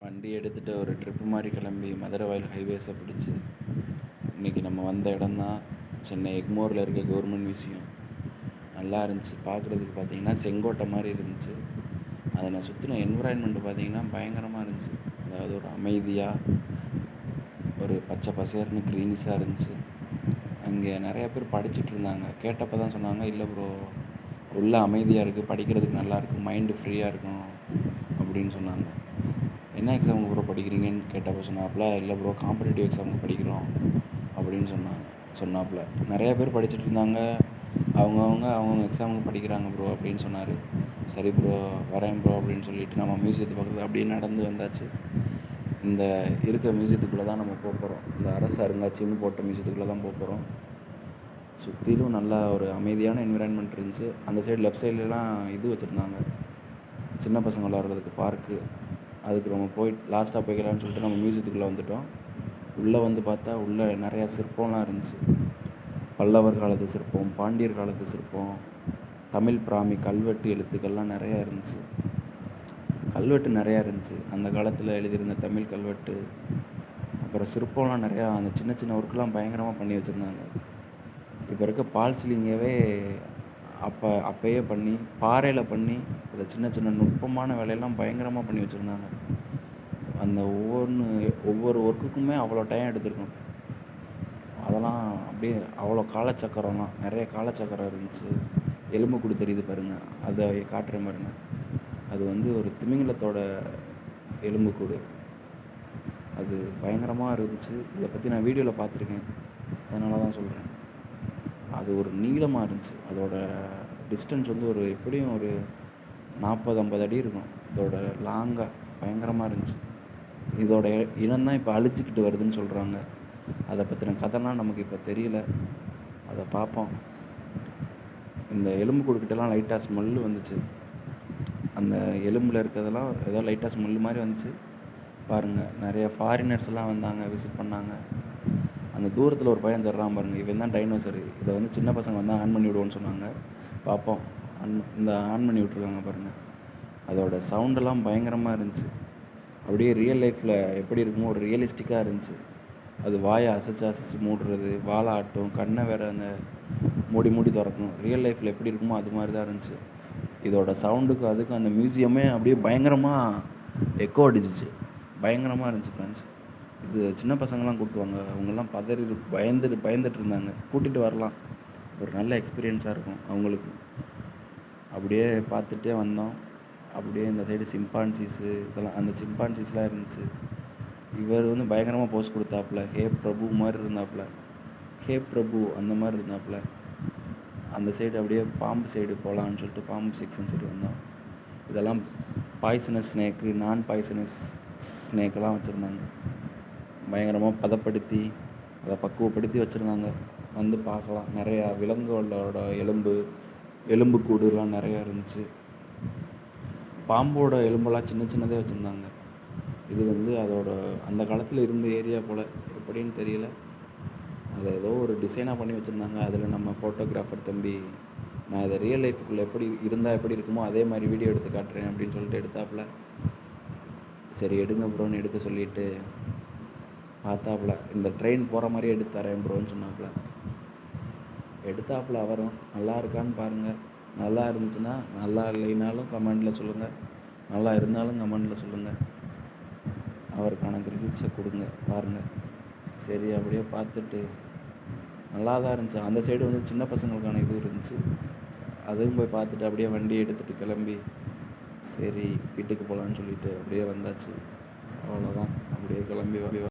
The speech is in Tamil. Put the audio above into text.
வண்டி எடுத்துகிட்டு ஒரு ட்ரிப்பு மாதிரி கிளம்பி மதுரவாயல் ஹைவேஸை பிடிச்சி இன்றைக்கி நம்ம வந்த இடம் தான் சென்னை எக்மோரில் இருக்க கவர்மெண்ட் மியூசியம். நல்லா இருந்துச்சு பார்க்குறதுக்கு. பார்த்திங்கன்னா செங்கோட்டை மாதிரி இருந்துச்சு. அதை நான் சுற்றின என்விரான்மெண்ட்டு பார்த்திங்கன்னா பயங்கரமாக இருந்துச்சு. அதாவது ஒரு அமைதியாக, ஒரு பச்சை பசேர்னு க்ரீனிஷாக இருந்துச்சு. அங்கே நிறையா பேர் படிச்சுட்டு இருந்தாங்க. கேட்டப்போ தான் சொன்னாங்க, இல்லை ப்ரோ, உள்ள அமைதியாக இருக்குது, படிக்கிறதுக்கு நல்லாயிருக்கும், மைண்டு ஃப்ரீயாக இருக்கும் அப்படின்னு சொன்னாங்க. என்ன எக்ஸாமுக்கு ப்ரோ படிக்கிறீங்கன்னு கேட்டப்போ சொன்னாப்புல, இல்லை ப்ரோ காம்படிட்டிவ் எக்ஸாமுக்கு படிக்கிறோம் அப்படின்னு சொன்னாப்புல. நிறையா பேர் படிச்சுட்டு இருந்தாங்க. அவங்கவுங்க எக்ஸாமுக்கு படிக்கிறாங்க ப்ரோ அப்படின்னு சொன்னார். சரி ப்ரோ, வரேன் ப்ரோ அப்படின்னு சொல்லிட்டு நம்ம மியூசியத்தை பக்கத்தில் அப்படியே நடந்து வந்தாச்சு. இந்த இருக்க மியூசியத்துக்குள்ளே தான் நம்ம போக போகிறோம். இந்த அரசு அருங்காட்சியம்னு போட்ட மியூசியத்துக்குள்ளே தான் போக போகிறோம். சுற்றிலும் நல்லா ஒரு அமைதியான என்விரான்மெண்ட் இருந்துச்சு. அந்த சைடு லெஃப்ட் சைட்லலாம் இது வச்சுருந்தாங்க, சின்ன பசங்க விளாட்றதுக்கு பார்க்கு. அதுக்கு நம்ம லாஸ்ட்டாக போய்க்கலான்னு சொல்லிட்டு நம்ம மியூசியத்துக்குள்ளே வந்துவிட்டோம். உள்ளே வந்து பார்த்தா உள்ளே நிறையா சிற்பம்லாம் இருந்துச்சு. பல்லவர் காலத்து சிற்பம், பாண்டியர் காலத்து சிற்பம், தமிழ் பிராமி கல்வெட்டு எழுத்துக்கள்லாம் நிறையா இருந்துச்சு. கல்வெட்டு நிறையா இருந்துச்சு, அந்த காலத்தில் எழுதியிருந்த தமிழ் கல்வெட்டு. அப்புறம் சிற்பம்லாம் நிறையா, அந்த சின்ன சின்ன ஒர்க்கெலாம் பயங்கரமாக பண்ணி வச்சுருந்தாங்க. இப்போ இருக்க பால் சீலிங்கவே அப்போயே பண்ணி பாறையில் பண்ணி அதை சின்ன சின்ன நுட்பமான வேலையெல்லாம் பயங்கரமாக பண்ணி வச்சுருந்தாங்க. அந்த ஒவ்வொரு ஒர்க்குக்குமே அவ்வளோ டைம் எடுத்திருக்கும். அதெல்லாம் அப்படியே அவ்வளோ காலச்சக்கரம்லாம், நிறைய காலச்சக்கரம் இருந்துச்சு. எலும்புக்கூடு தெரியுது பாருங்கள், அதை காட்டுறேன் பாருங்கள். அது வந்து ஒரு திமிங்கலத்தோட எலும்புக்கூடு. அது பயங்கரமாக இருந்துச்சு. இதை பற்றி நான் வீடியோவில் பார்த்துருக்கேன், அதனால தான் சொல்கிறேன். அது ஒரு நீளமாக இருந்துச்சு. அதோட டிஸ்டன்ஸ் வந்து எப்படியும் ஒரு 40-50 அடி இருக்கும். அதோட லாங்காக பயங்கரமாக இருந்துச்சு. இதோட இனம்தான் இப்போ அழிச்சிக்கிட்டு வருதுன்னு சொல்கிறாங்க. அதை பற்றின கதைலாம் நமக்கு இப்போ தெரியல, அதை பார்ப்போம். இந்த எலும்புக்கூடுக்கிட்டலாம் லைட்டாக ஸ்மெல்லு வந்துச்சு. அந்த எலும்பில் இருக்கிறதெல்லாம் ஏதோ லைட்டாக ஸ்மெல்லு மாதிரி வந்துச்சு. பாருங்கள், நிறைய ஃபாரினர்ஸ்லாம் வந்தாங்க, விசிட் பண்ணாங்க. அந்த தூரத்தில் ஒரு பையன் தர்றான் பாருங்கள், இவன் தான் டைனோசரு. இதை வந்து சின்ன பசங்க வந்தால் ஆன் பண்ணி விடுவோன்னு சொன்னாங்க. பார்ப்போம். ஆன் பண்ணி விட்ருக்காங்க பாருங்கள். அதோட சவுண்டெல்லாம் பயங்கரமாக இருந்துச்சு. அப்படியே ரியல் லைஃப்பில் எப்படி இருக்குமோ ஒரு ரியலிஸ்டிக்காக இருந்துச்சு. அது வாயை அசைச்சு மூடுறது, வாழை ஆட்டும், கண்ணை வேறு அந்த மூடி திறக்கும். ரியல் லைஃப்பில் எப்படி இருக்குமோ அது மாதிரி தான் இருந்துச்சு. இதோட சவுண்டுக்கும் அதுக்கும் அந்த மியூசியமே அப்படியே பயங்கரமாக எக்கோ அடிச்சிச்சு. பயங்கரமாக இருந்துச்சு ஃப்ரெண்ட்ஸ். இது சின்ன பசங்களாம் கூப்பிட்டுவாங்க, அவங்கெல்லாம் பயந்துட்டு இருந்தாங்க. கூட்டிகிட்டு வரலாம், ஒரு நல்ல எக்ஸ்பீரியன்ஸாக இருக்கும் அவங்களுக்கு. அப்படியே பார்த்துட்டே வந்தோம். அப்படியே இந்த சைடு சிம்பான்சிஸு, இதெல்லாம் அந்த சிம்பான்சிஸ்லாம் இருந்துச்சு. இவர் வந்து பயங்கரமாக போஸ் கொடுத்தாப்புல, ஹே பிரபு மாதிரி இருந்தாப்புல, ஹே பிரபு அந்த மாதிரி இருந்தாப்புல. அந்த சைடு அப்படியே பாம்பு சைடு போகலான்னு சொல்லிட்டு பாம்பு செக்ஷன் சைடு வந்தோம். இதெல்லாம் பாய்சனஸ் ஸ்னேக்கு, நான் பாய்சனஸ் ஸ்னேக்கெல்லாம் வச்சுருந்தாங்க. பயங்கரமாக பதப்படுத்தி அதை பக்குவப்படுத்தி வச்சுருந்தாங்க. வந்து பார்க்கலாம். நிறையா விலங்குகளோட எலும்புக்கூடுலாம் நிறையா இருந்துச்சு. பாம்போட எலும்பெல்லாம் சின்னதே வச்சுருந்தாங்க. இது வந்து அதோட அந்த காலத்தில் இருந்த ஏரியா போல், எப்படின்னு தெரியல. அதை ஏதோ ஒரு டிசைனாக பண்ணி வச்சுருந்தாங்க. அதில் நம்ம ஃபோட்டோகிராஃபர் தம்பி, நான் இதை ரியல் லைஃபுக்குள்ளே எப்படி இருக்குமோ அதே மாதிரி வீடியோ எடுத்து காட்டுறேன் அப்படின்னு சொல்லிட்டு எடுத்தாப்புல. சரி எடுங்க ப்ரோன்னு எடுக்க சொல்லிவிட்டு பார்த்தாப்புல. இந்த ட்ரெயின் போகிற மாதிரி எடுத்து தரேன் ப்ரோன்னு சொன்னாப்புல. எடுத்தாப்புல. அவரும் நல்லா இருக்கான்னு பாருங்கள். நல்லா இருந்துச்சுன்னா, நல்லா இல்லைனாலும் கமெண்டில் சொல்லுங்கள், நல்லா இருந்தாலும் கமெண்டில் சொல்லுங்கள். அவருக்கான கிரெடிட்ஸை கொடுங்க. பாருங்கள். சரி, அப்படியே பார்த்துட்டு நல்லா தான் இருந்துச்சு. அந்த சைடு வந்து சின்ன பசங்களுக்கான இது இருந்துச்சு. அதுவும் போய் பார்த்துட்டு அப்படியே வண்டி எடுத்துகிட்டு கிளம்பி சரி வீட்டுக்கு போகலான்னு சொல்லிட்டு அப்படியே வந்தாச்சு. அவ்வளோதான். அப்படியே கிளம்பி